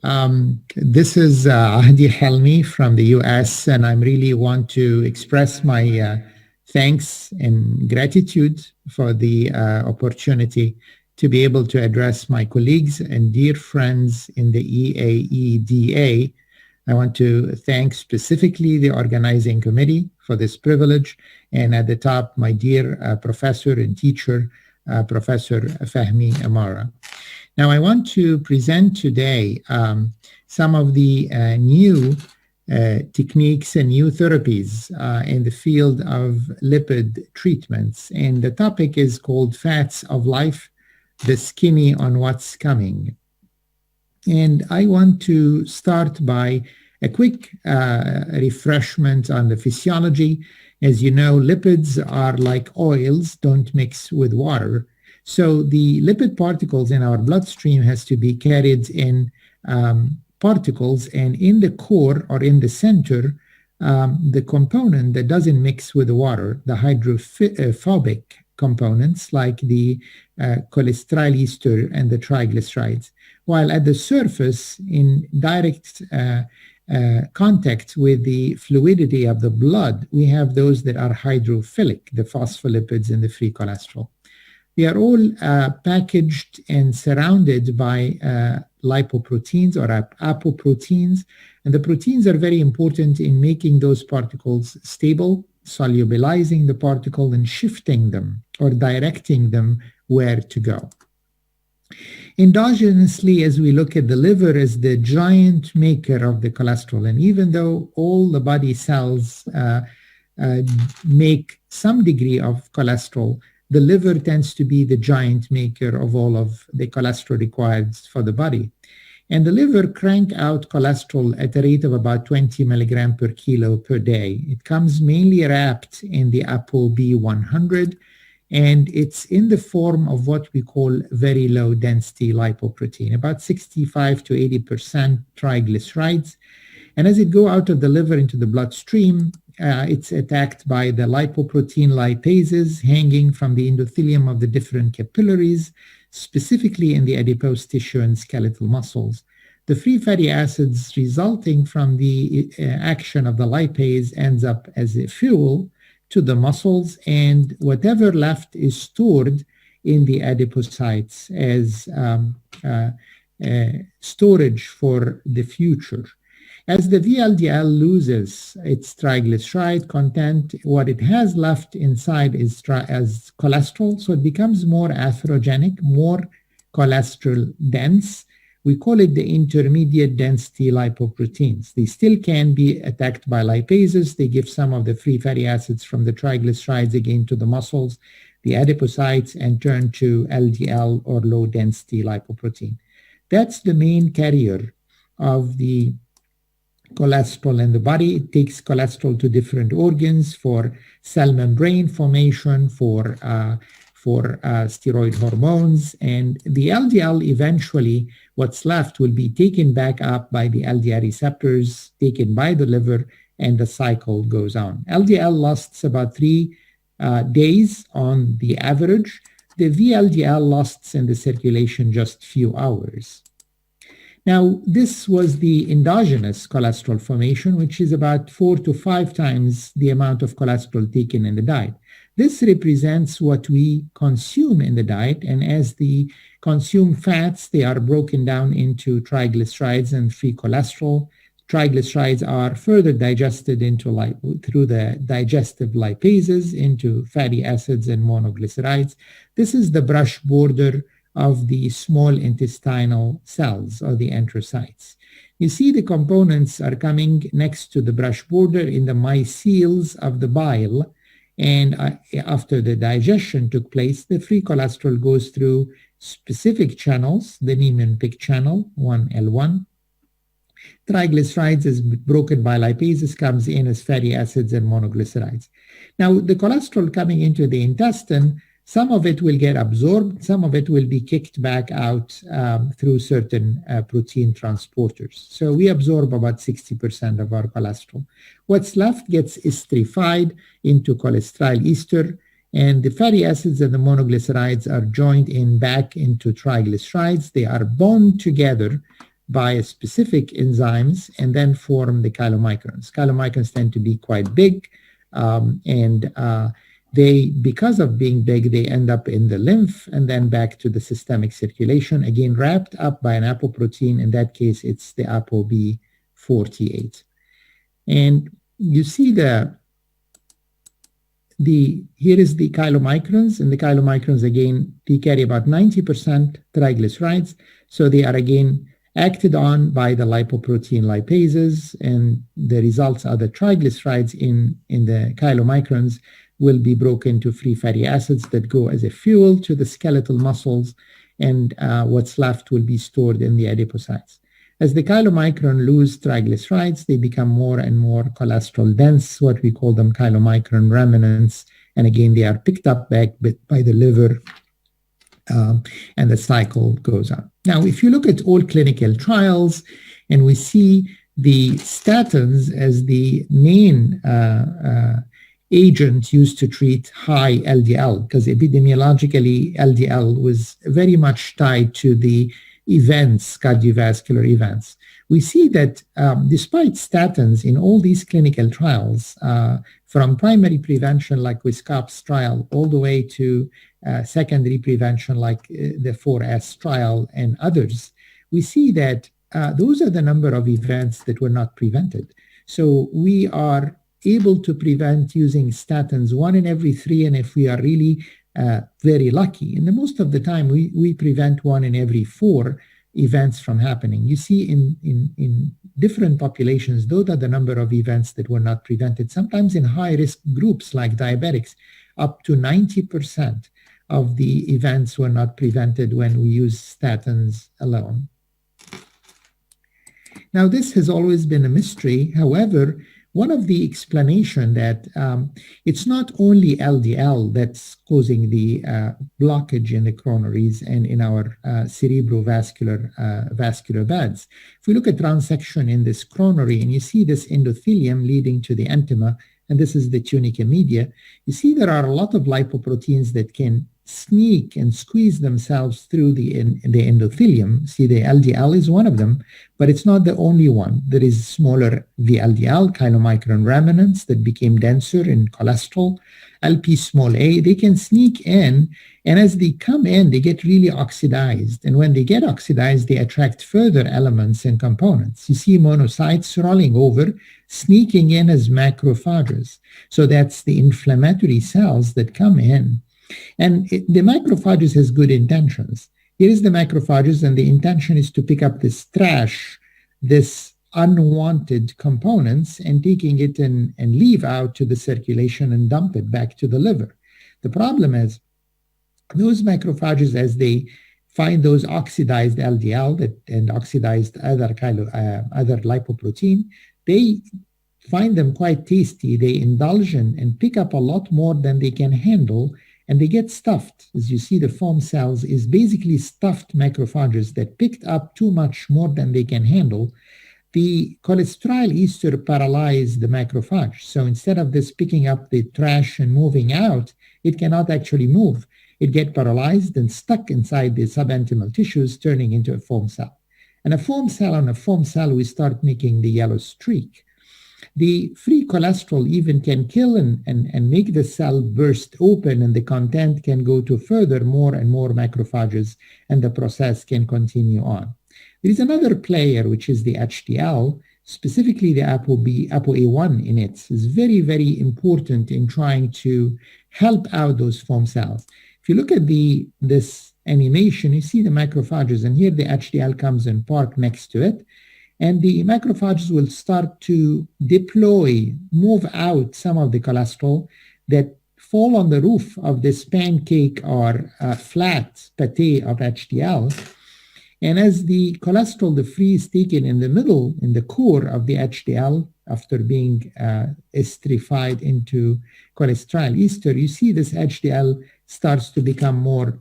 This is Ahdy Helmy from the US, and I really want to express my thanks and gratitude for the opportunity to be able to address my colleagues and dear friends in the EAEDA. I want to thank specifically the organizing committee for this privilege, and at the top, my dear professor and teacher, Professor Fahmy Amara. Now, I want to present today some of the new techniques and new therapies in the field of lipid treatments. And the topic is called Fats of Life, the Skinny on What's Coming. And I want to start by a quick refreshment on the physiology. As you know, lipids are like oils, don't mix with water. So the lipid particles in our bloodstream has to be carried in particles, and in the core or in the center, the component that doesn't mix with the water, the hydrophobic components like the cholesterol ester and the triglycerides, while at the surface, in direct contact with the fluidity of the blood, we have those that are hydrophilic, the phospholipids and the free cholesterol. We are all packaged and surrounded by lipoproteins or apoproteins, and the proteins are very important in making those particles stable, solubilizing the particle and shifting them or directing them where to go. Endogenously, as we look at the liver as the giant maker of the cholesterol, and even though all the body cells make some degree of cholesterol, the liver tends to be the giant maker of all of the cholesterol required for the body. And the liver crank out cholesterol at a rate of about 20 milligram per kilo per day. It comes mainly wrapped in the ApoB100, and it's in the form of what we call very low density lipoprotein, about 65 to 80% triglycerides. And as it goes out of the liver into the bloodstream, it's attacked by the lipoprotein lipases hanging from the endothelium of the different capillaries, specifically in the adipose tissue and skeletal muscles. The free fatty acids resulting from the action of the lipase ends up as a fuel to the muscles, and whatever left is stored in the adipocytes as storage for the future. As the VLDL loses its triglyceride content, what it has left inside is as cholesterol, so it becomes more atherogenic, more cholesterol dense. We call it the intermediate density lipoproteins. They still can be attacked by lipases. They give some of the free fatty acids from the triglycerides again to the muscles, the adipocytes, and turn to LDL or low density lipoprotein. That's the main carrier of the cholesterol in the body. It takes cholesterol to different organs for cell membrane formation, for steroid hormones, and the LDL eventually, what's left will be taken back up by the LDL receptors, taken by the liver, and the cycle goes on. LDL lasts about 3 days on the average. The VLDL lasts in the circulation just few hours. Now, this was the endogenous cholesterol formation, which is about 4 to 5 times the amount of cholesterol taken in the diet. This represents what we consume in the diet, and as the consumed fats, they are broken down into triglycerides and free cholesterol. Triglycerides are further digested through the digestive lipases into fatty acids and monoglycerides. This is the brush border of the small intestinal cells or the enterocytes. You see the components are coming next to the brush border in the micelles of the bile, and after the digestion took place, the free cholesterol goes through specific channels, the Niemann-Pick channel, 1L1. Triglycerides is broken by lipases, comes in as fatty acids and monoglycerides. Now, the cholesterol coming into the intestine, some of it will get absorbed, some of it will be kicked back out through certain protein transporters. So we absorb about 60% of our cholesterol. What's left gets esterified into cholesterol ester, and the fatty acids and the monoglycerides are joined in back into triglycerides. They are bound together by specific enzymes and then form the chylomicrons. Chylomicrons tend to be quite big, and they, because of being big, they end up in the lymph and then back to the systemic circulation, again wrapped up by an apoprotein. In that case, it's the ApoB48. And you see here is the chylomicrons, and the chylomicrons, again, they carry about 90% triglycerides. So they are, again, acted on by the lipoprotein lipases, and the results are the triglycerides in the chylomicrons will be broken to free fatty acids that go as a fuel to the skeletal muscles, and what's left will be stored in the adipocytes. As the chylomicron lose triglycerides, they become more and more cholesterol dense, what we call them chylomicron remnants. And again, they are picked up back by the liver, and the cycle goes on. Now, if you look at all clinical trials, and we see the statins as the main agent used to treat high LDL, because epidemiologically, LDL was very much tied to the events, cardiovascular events. We see that despite statins in all these clinical trials, from primary prevention like with COPS trial all the way to secondary prevention like the 4S trial and others, we see that those are the number of events that were not prevented. So we are able to prevent using statins 1 in every 3, and if we are really very lucky. And most of the time, we prevent 1 in every 4 events from happening. You see in different populations, those are the number of events that were not prevented. Sometimes in high-risk groups like diabetics, up to 90% of the events were not prevented when we use statins alone. Now, this has always been a mystery. However, one of the explanation that it's not only LDL that's causing the blockage in the coronaries and in our cerebrovascular vascular beds. If we look at transection in this coronary and you see this endothelium leading to the intima, and this is the tunica media, you see there are a lot of lipoproteins that can sneak and squeeze themselves through the endothelium. See, the LDL is one of them, but it's not the only one. There is smaller VLDL, chylomicron remnants that became denser in cholesterol, LP small a, they can sneak in, and as they come in, they get really oxidized. And when they get oxidized, they attract further elements and components. You see monocytes rolling over, sneaking in as macrophages. So that's the inflammatory cells that come in. And the macrophages has good intentions. Here is the macrophages, and the intention is to pick up this trash, this unwanted components, and taking it and leave out to the circulation and dump it back to the liver. The problem is those macrophages, as they find those oxidized LDL and oxidized other lipoprotein, they find them quite tasty. They indulge in and pick up a lot more than they can handle, and they get stuffed. As you see, the foam cells is basically stuffed macrophages that picked up too much more than they can handle. The cholesterol ester paralyzed the macrophage. So instead of this picking up the trash and moving out, it cannot actually move. It gets paralyzed and stuck inside the subintimal tissues, turning into a foam cell. And a foam cell on a foam cell, we start making the yellow streak. The free cholesterol even can kill and make the cell burst open, and the content can go to further more and more macrophages, and the process can continue on. There is another player, which is the HDL, specifically the ApoA1 in it, is very, very important in trying to help out those foam cells. If you look at this animation, you see the macrophages, and here the HDL comes and park next to it. And the macrophages will start to deploy, move out some of the cholesterol that fall on the roof of this pancake or flat pate of HDL. And as the cholesterol, the free is taken in the middle, in the core of the HDL, after being esterified into cholesterol ester, you see this HDL starts to become more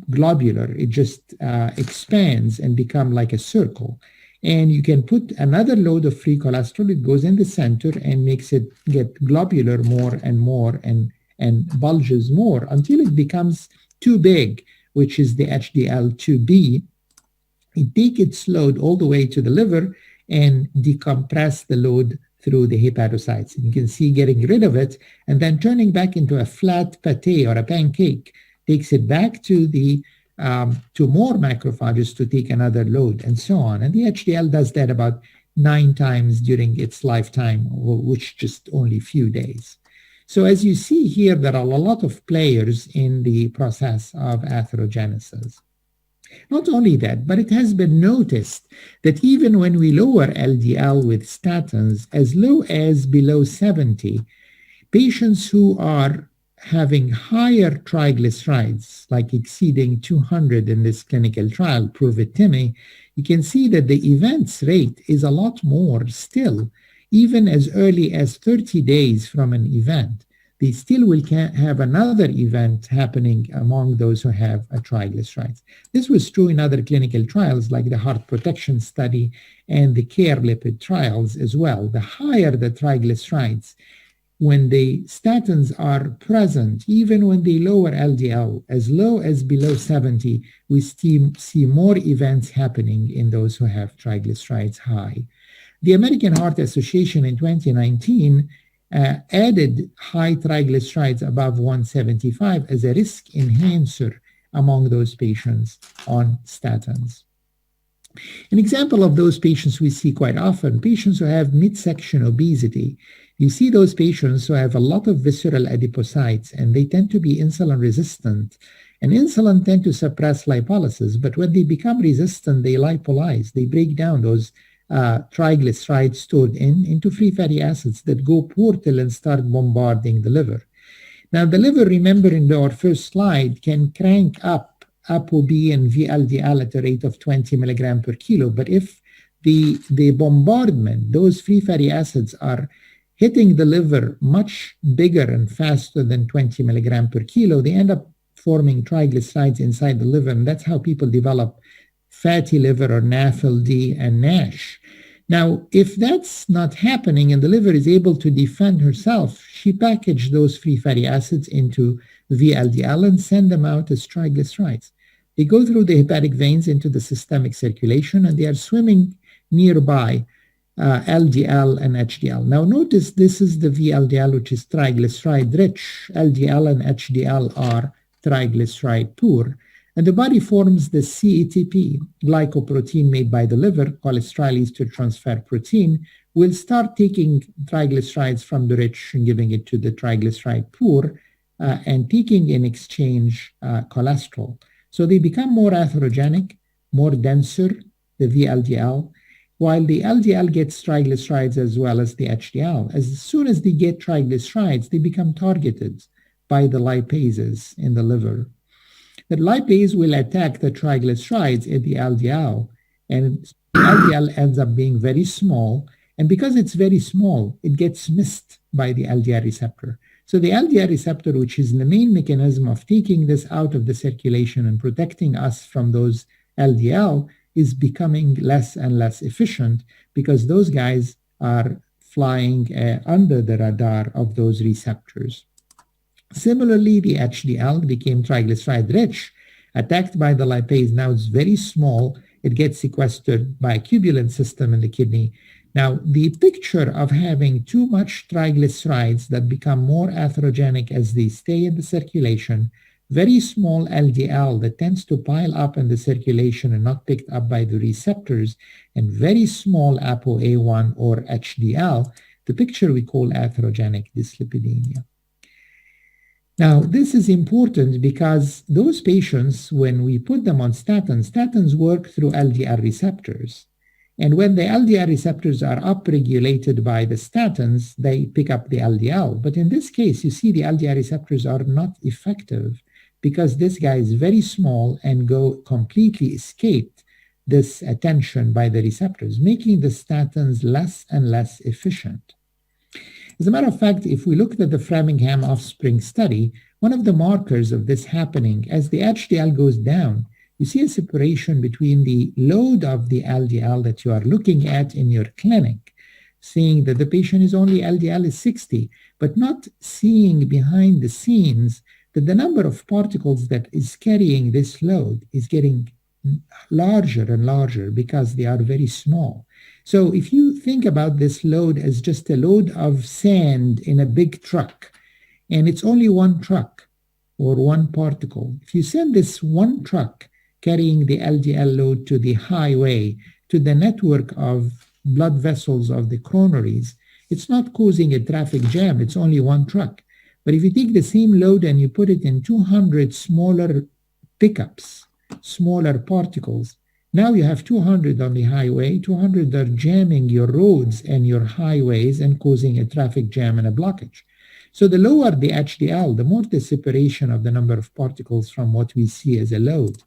globular. It just expands and become like a circle. And you can put another load of free cholesterol, it goes in the center and makes it get globular more and more and bulges more until it becomes too big, which is the HDL2B. it take its load all the way to the liver and decompress the load through the hepatocytes. And you can see getting rid of it and then turning back into a flat pate or a pancake takes it back to the to more macrophages to take another load and so on. And the HDL does that about 9 times during its lifetime, which just only a few days. So as you see here, there are a lot of players in the process of atherogenesis. Not only that, but it has been noticed that even when we lower LDL with statins as low as below 70, patients who are having higher triglycerides, like exceeding 200 in this clinical trial, prove it Timmy, you can see that the events rate is a lot more still, even as early as 30 days from an event. They still will have another event happening among those who have a triglycerides. This was true in other clinical trials like the heart protection study and the care lipid trials as well. The higher the triglycerides, when the statins are present, even when they lower LDL as low as below 70, we see more events happening in those who have triglycerides high. The American Heart Association in 2019 added high triglycerides above 175 as a risk enhancer among those patients on statins. An example of those patients we see quite often, patients who have midsection obesity. You see those patients who have a lot of visceral adipocytes and they tend to be insulin resistant. And insulin tend to suppress lipolysis, but when they become resistant, they lipolyze. They break down those triglycerides stored into free fatty acids that go portal and start bombarding the liver. Now, the liver, remember in our first slide, can crank up ApoB and VLDL at a rate of 20 milligram per kilo. But if the bombardment, those free fatty acids are hitting the liver much bigger and faster than 20 milligram per kilo, they end up forming triglycerides inside the liver. And that's how people develop fatty liver or NAFLD and NASH. Now, if that's not happening and the liver is able to defend herself, she packaged those free fatty acids into VLDL and send them out as triglycerides. They go through the hepatic veins into the systemic circulation and they are swimming nearby LDL and HDL. Now notice this is the VLDL, which is triglyceride rich. LDL and HDL are triglyceride poor. And the body forms the CETP, glycoprotein made by the liver, cholesterol ester transfer protein, will start taking triglycerides from the rich and giving it to the triglyceride poor and taking in exchange cholesterol. So they become more atherogenic, more denser, the VLDL, while the LDL gets triglycerides as well as the HDL. As soon as they get triglycerides, they become targeted by the lipases in the liver. The lipase will attack the triglycerides in the LDL, and the LDL ends up being very small. And because it's very small, it gets missed by the LDL receptor. So the LDL receptor, which is the main mechanism of taking this out of the circulation and protecting us from those LDL, is becoming less and less efficient because those guys are flying under the radar of those receptors. Similarly, the HDL became triglyceride rich, attacked by the lipase. Now it's very small. It gets sequestered by a tubulin system in the kidney. Now, the picture of having too much triglycerides that become more atherogenic as they stay in the circulation, very small LDL that tends to pile up in the circulation and not picked up by the receptors, and very small ApoA1 or HDL, the picture we call atherogenic dyslipidemia. Now, this is important because those patients, when we put them on statins, statins work through LDL receptors. And when the LDL receptors are upregulated by the statins, they pick up the LDL. But in this case, you see the LDL receptors are not effective because this guy is very small and completely escaped this attention by the receptors, making the statins less and less efficient. As a matter of fact, if we look at the Framingham offspring study, one of the markers of this happening, as the HDL goes down, you see a separation between the load of the LDL that you are looking at in your clinic, seeing that the patient is only LDL is 60, but not seeing behind the scenes that the number of particles that is carrying this load is getting larger and larger because they are very small. So if you think about this load as just a load of sand in a big truck, and it's only one truck or one particle, if you send this one truck carrying the LDL load to the highway, to the network of blood vessels of the coronaries, it's not causing a traffic jam. It's only one truck. But if you take the same load and you put it in 200 smaller pickups, smaller particles, now you have 200 on the highway, 200 are jamming your roads and your highways and causing a traffic jam and a blockage. So the lower the HDL, the more the separation of the number of particles from what we see as a load.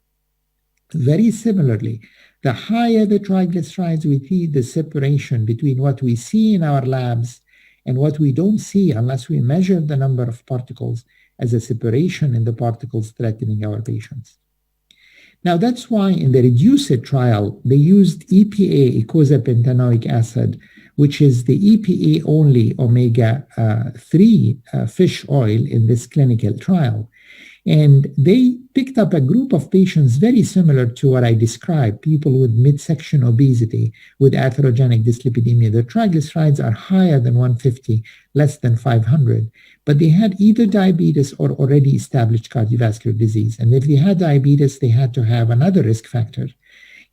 Very similarly, the higher the triglycerides, we see the separation between what we see in our labs and what we don't see unless we measure the number of particles as a separation in the particles threatening our patients. Now, that's why in the REDUCE-IT trial, they used EPA, eicosapentaenoic acid, which is the EPA-only omega-3 fish oil in this clinical trial. And they picked up a group of patients very similar to what I described, people with midsection obesity, with atherogenic dyslipidemia. Their triglycerides are higher than 150, less than 500, but they had either diabetes or already established cardiovascular disease. And if they had diabetes, they had to have another risk factor.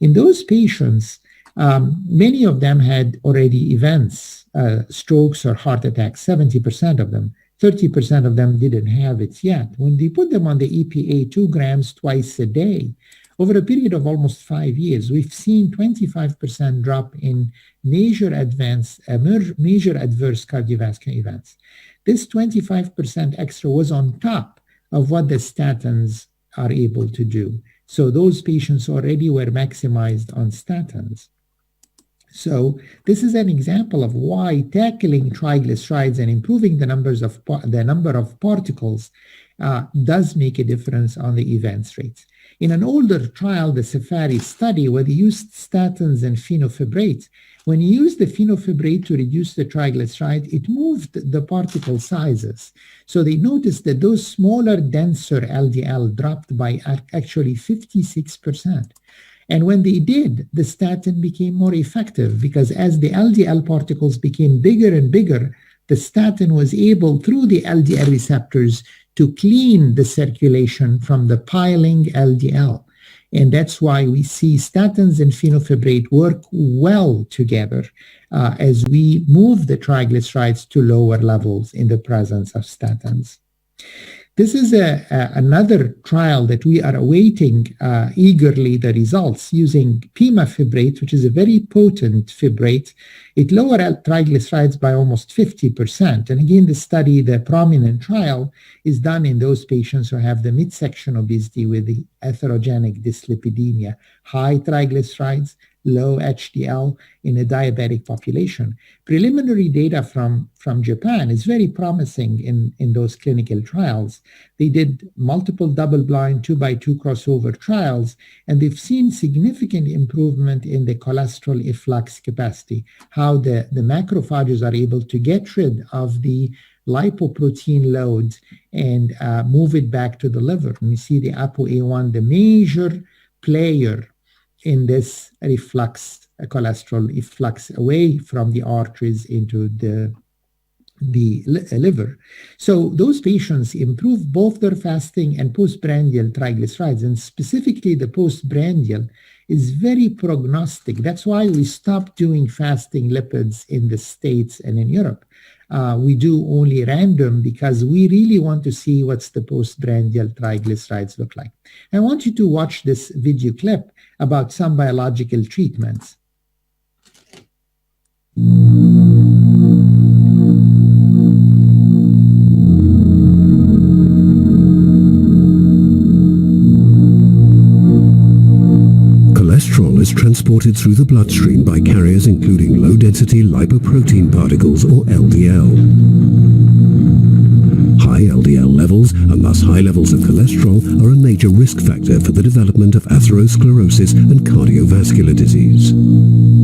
In those patients, many of them had already events, strokes or heart attacks, 70% of them. 30% of them didn't have it yet. When they put them on the EPA 2 grams twice a day, over a period of almost 5 years, we've seen 25% drop in major adverse cardiovascular events. This 25% extra was on top of what the statins are able to do. So those patients already were maximized on statins. So this is an example of why tackling triglycerides and improving the number of particles does make a difference on the events rates. In an older trial, the Safari study, where they used statins and fenofibrate, when you use the fenofibrate to reduce the triglyceride, it moved the particle sizes. So they noticed that those smaller, denser LDL dropped by actually 56%. And when they did, the statin became more effective because as the LDL particles became bigger and bigger, the statin was able, through the LDL receptors, to clean the circulation from the piling LDL. And that's why we see statins and fenofibrate work well together as we move the triglycerides to lower levels in the presence of statins. This is another trial that we are awaiting eagerly the results using pimafibrate, which is a very potent fibrate. It lowered triglycerides by almost 50%. And again, the study, the prominent trial, is done in those patients who have the midsection obesity with the atherogenic dyslipidemia, high triglycerides, low HDL in a diabetic population. Preliminary data from Japan is very promising in those clinical trials. They did multiple double-blind 2x2 crossover trials, and they've seen significant improvement in the cholesterol efflux capacity, how the macrophages are able to get rid of the lipoprotein load and move it back to the liver. And you see the ApoA1, the major player in this cholesterol efflux away from the arteries into the liver. So those patients improve both their fasting and postprandial triglycerides, and specifically the postprandial is very prognostic. That's why we stopped doing fasting lipids in the States and in Europe. We do only random because we really want to see what's the postprandial triglycerides look like. I want you to watch this video clip about some biological treatments. Cholesterol is transported through the bloodstream by carriers including low-density lipoprotein particles, or LDL. High LDL levels, and thus high levels of cholesterol, are a major risk factor for the development of atherosclerosis and cardiovascular disease.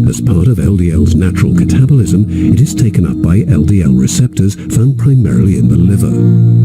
As part part of LDL's natural catabolism, it is taken up by LDL receptors found primarily in the liver.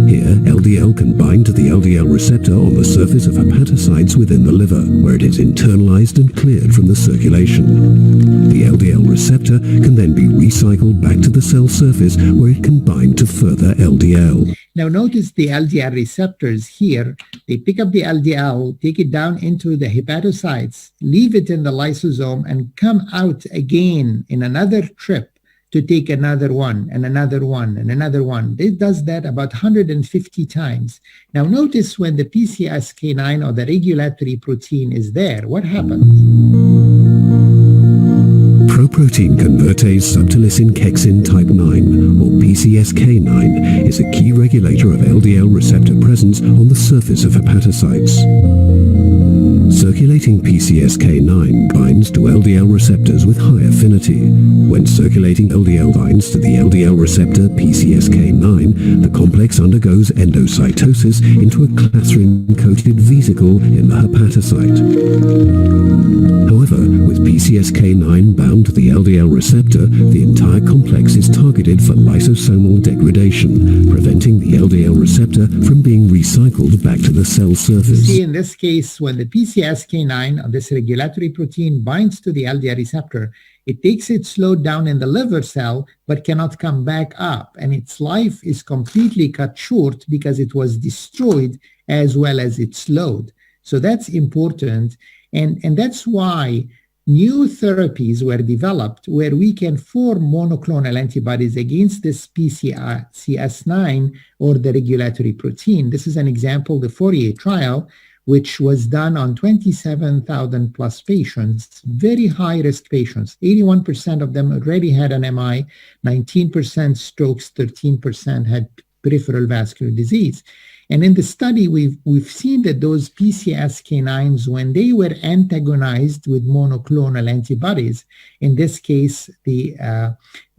Here, LDL can bind to the LDL receptor on the surface of hepatocytes within the liver, where it is internalized and cleared from the circulation. The LDL receptor can then be recycled back to the cell surface, where it can bind to further LDL. Now notice the LDL receptors here. They pick up the LDL, take it down into the hepatocytes, leave it in the lysosome, and come out again in another trip to take another one and another one and another one. It does that about 150 times. Now notice when the PCSK9 or the regulatory protein is there, what happens? Proprotein convertase subtilisin kexin type 9, or PCSK9, is a key regulator of LDL receptor presence on the surface of hepatocytes. Circulating PCSK9 binds to LDL receptors with high affinity. When circulating LDL binds to the LDL receptor PCSK9, the complex undergoes endocytosis into a clathrin-coated vesicle in the hepatocyte. However, with PCSK9 bound to the LDL receptor, the entire complex is targeted for lysosomal degradation, preventing the LDL receptor from being recycled back to the cell surface. See, in this case, when the PCSK9, this regulatory protein, binds to the LDL receptor, it takes it slowed down in the liver cell, but cannot come back up. And its life is completely cut short because it was destroyed as well as it's slowed. So that's important. And that's why new therapies were developed where we can form monoclonal antibodies against this PCSK9 or the regulatory protein. This is an example, the Fourier trial, which was done on 27,000 plus patients, very high-risk patients. 81% of them already had an MI, 19% strokes, 13% had peripheral vascular disease. And in the study, we've seen that those PCSK9s, when they were antagonized with monoclonal antibodies, in this case, the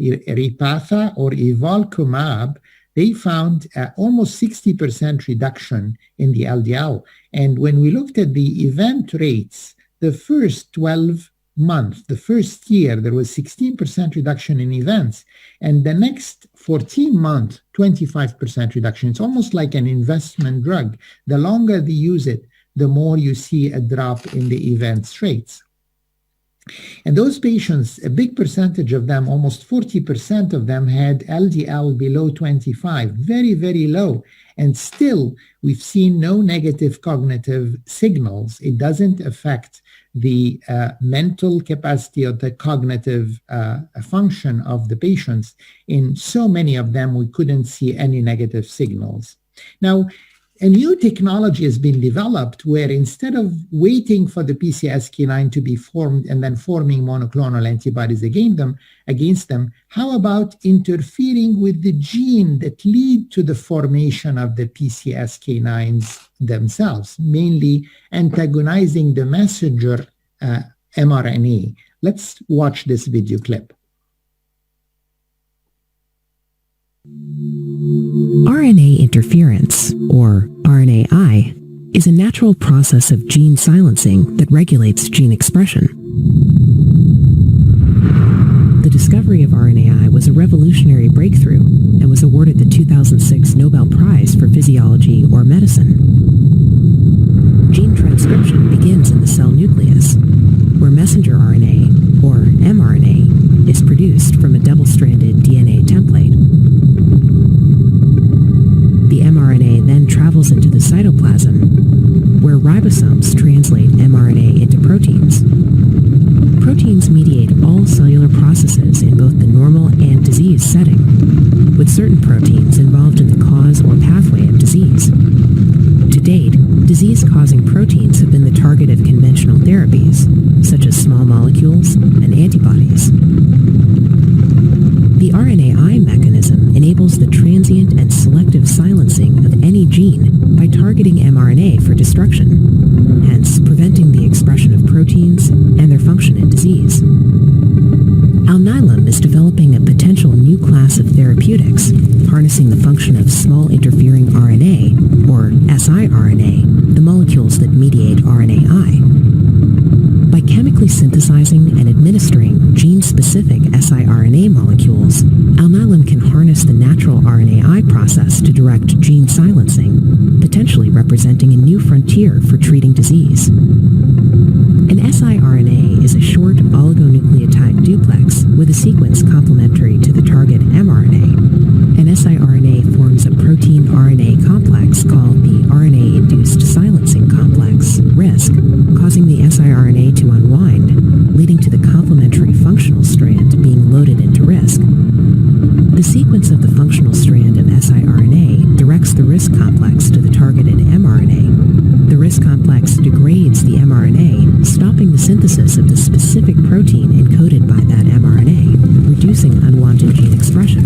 Repatha or evolocumab, they found almost 60% reduction in the LDL. And when we looked at the event rates, the first 12 months, the first year, there was 16% reduction in events. And the next 14 months, 25% reduction. It's almost like an investment drug. The longer they use it, the more you see a drop in the events rates. And those patients, a big percentage of them, almost 40% of them, had LDL below 25, very, very low. And still, we've seen no negative cognitive signals. It doesn't affect the mental capacity or the cognitive function of the patients. In so many of them, we couldn't see any negative signals. Now, a new technology has been developed where instead of waiting for the PCSK9 to be formed and then forming monoclonal antibodies against them, how about interfering with the gene that lead to the formation of the PCSK9s themselves, mainly antagonizing the messenger mRNA. Let's watch this video clip. RNA interference, or RNAi, is a natural process of gene silencing that regulates gene expression. The discovery of RNAi was a revolutionary breakthrough and was awarded the 2006 Nobel Prize for Physiology or Medicine. Gene transcription begins in the cell nucleus, where messenger RNA, or mRNA, is produced from a double-stranded DNA template. The mRNA then travels into the cytoplasm, where ribosomes translate mRNA into proteins. Proteins mediate all cellular processes in both the normal and disease setting, with certain proteins involved in the cause or pathway of disease. To date, disease-causing proteins have been the target of conventional therapies, such as small molecules and antibodies. The RNAi mechanism enables the transient and selective silencing of any gene by targeting mRNA for destruction, hence preventing the expression of proteins and their function in disease. Alnylam is developing a potential new class of therapeutics, harnessing the function of small interfering RNA, or siRNA, the molecules that mediate RNAi. By chemically synthesizing and administering gene specific siRNA molecules, Alnylam can harness the natural RNAi process to direct gene silencing, potentially representing a new frontier for treating disease. An siRNA is a short oligonucleotide duplex with a sequence complementary to the target mRNA. An siRNA forms a protein-RNA complex called the RNA-induced silencing complex, RISC, causing the siRNA to unwind, leading to the complementary functional strand being loaded into RISC. The sequence of the functional strand of siRNA directs the RISC complex to the targeted mRNA. The RISC complex degrades the mRNA, stopping the synthesis of the specific protein encoded by that mRNA, reducing unwanted gene expression.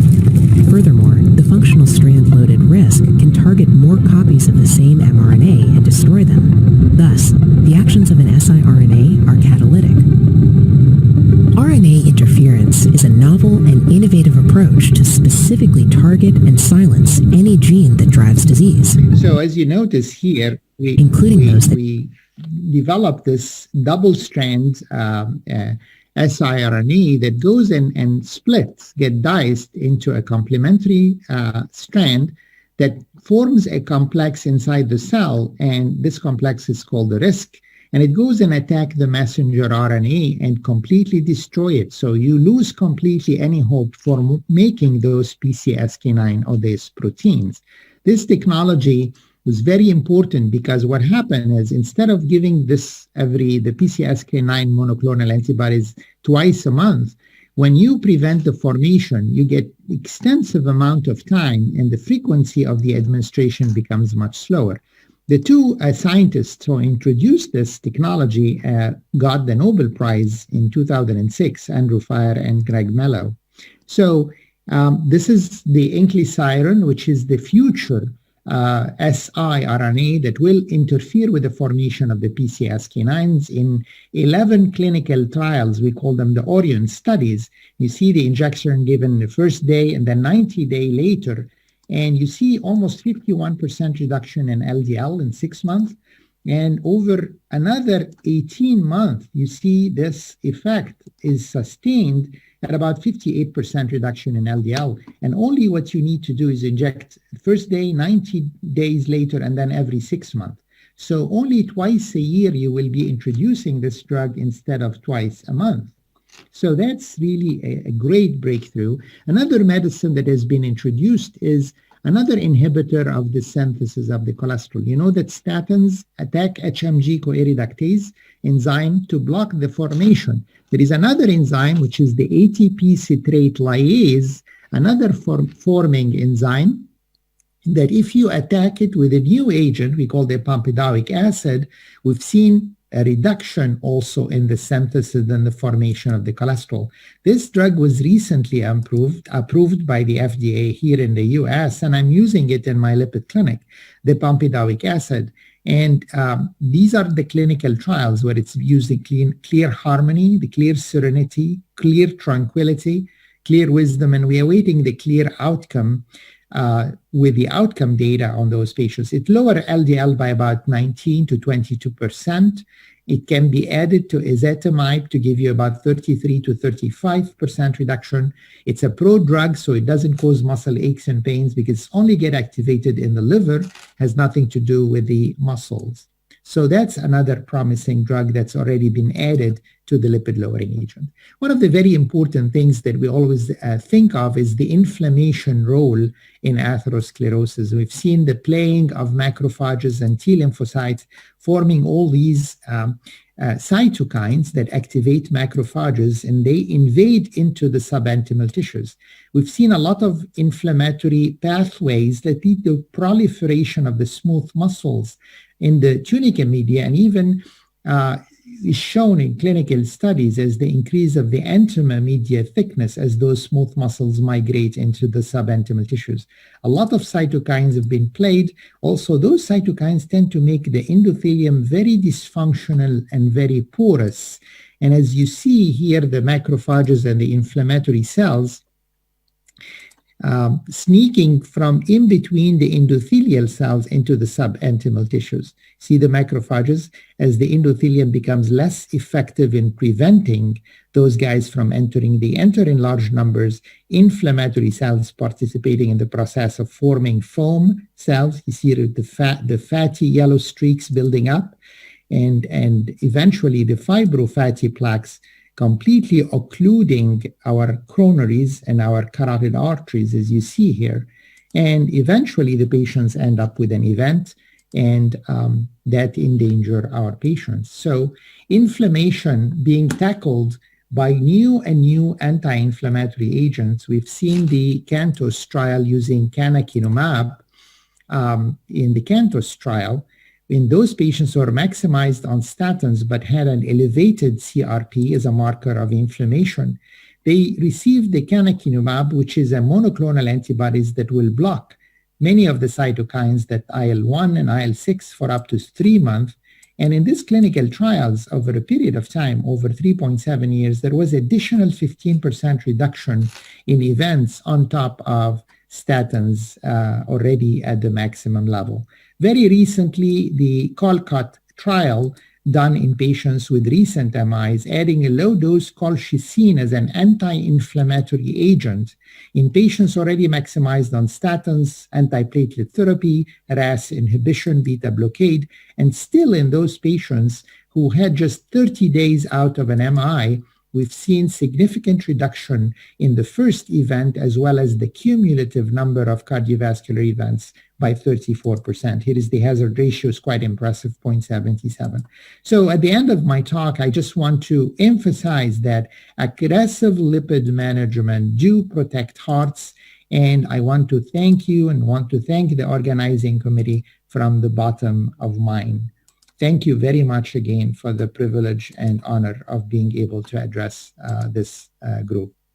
Furthermore, the functional strand-loaded RISC can target more copies of the same mRNA and destroy them. Thus, the actions of an siRNA are catalytic. RNA interference is a novel and innovative approach to specifically target and silence any gene that drives disease. So as you notice here, we developed this double-strand siRNA that goes in and splits, get diced into a complementary strand that forms a complex inside the cell, and this complex is called the RISC, and it goes and attack the messenger RNA and completely destroy it. So you lose completely any hope for making those PCSK9 or these proteins. This technology was very important because what happened is instead of giving the PCSK9 monoclonal antibodies twice a month, when you prevent the formation, you get extensive amount of time and the frequency of the administration becomes much slower. The two scientists who introduced this technology got the Nobel Prize in 2006, Andrew Fire and Greg Mello. So this is the inclisiran, which is the future siRNA that will interfere with the formation of the PCSK9s in 11 clinical trials. We call them the Orion studies. You see the injection given the first day and then 90 days later, and you see almost 51% reduction in LDL in 6 months. And over another 18 months, you see this effect is sustained at about 58% reduction in LDL. And only what you need to do is inject first day, 90 days later, and then every 6 months. So only twice a year you will be introducing this drug instead of twice a month. So that's really a great breakthrough. Another medicine that has been introduced is another inhibitor of the synthesis of the cholesterol. You know that statins attack HMG coreductase enzyme to block the formation. There is another enzyme, which is the ATP citrate lyase, another forming enzyme, that if you attack it with a new agent, we call the pampidoic acid, we've seen a reduction also in the synthesis and the formation of the cholesterol. This drug was recently approved by the FDA here in the US, and I'm using it in my lipid clinic, the pampidoic acid. And these are the clinical trials where it's using clear harmony, the clear serenity, clear tranquility, clear wisdom, and we are awaiting the clear outcome with the outcome data on those patients. It lowered LDL by about 19 to 22%. It can be added to ezetimibe to give you about 33 to 35% reduction. It's a pro-drug, so it doesn't cause muscle aches and pains because it's only get activated in the liver, has nothing to do with the muscles. So that's another promising drug that's already been added to the lipid-lowering agent. One of the very important things that we always think of is the inflammation role in atherosclerosis. We've seen the playing of macrophages and T lymphocytes forming all these cytokines that activate macrophages, and they invade into the subintimal tissues. We've seen a lot of inflammatory pathways that lead to proliferation of the smooth muscles in the tunica media, and even is shown in clinical studies as the increase of the intima media thickness as those smooth muscles migrate into the subintimal tissues. A lot of cytokines have been played. Also, those cytokines tend to make the endothelium very dysfunctional and very porous. And as you see here, the macrophages and the inflammatory cells sneaking from in between the endothelial cells into the subentemal tissues. See the macrophages, as the endothelium becomes less effective in preventing those guys from entering. They enter in large numbers, inflammatory cells participating in the process of forming foam cells. You see the fatty yellow streaks building up, and eventually the fibrofatty plaques completely occluding our coronaries and our carotid arteries, as you see here. And eventually the patients end up with an event, and that endanger our patients. So inflammation being tackled by new anti-inflammatory agents. We've seen the CANTOS trial using canakinumab in the CANTOS trial. In those patients who are maximized on statins but had an elevated CRP as a marker of inflammation, they received the canakinumab, which is a monoclonal antibodies that will block many of the cytokines, that IL-1 and IL-6, for up to 3 months. And in these clinical trials, over a period of time, over 3.7 years, there was additional 15% reduction in events on top of statins already at the maximum level. Very recently, the Colcott trial done in patients with recent MIs, adding a low-dose colchicine as an anti-inflammatory agent in patients already maximized on statins, antiplatelet therapy, RAS inhibition, beta blockade, and still in those patients who had just 30 days out of an MI, we've seen significant reduction in the first event as well as the cumulative number of cardiovascular events by 34%. Here is the hazard ratio, is quite impressive, 0.77. So at the end of my talk, I just want to emphasize that aggressive lipid management do protect hearts. And I want to thank you and want to thank the organizing committee from the bottom of mine. Thank you very much again for the privilege and honor of being able to address this group.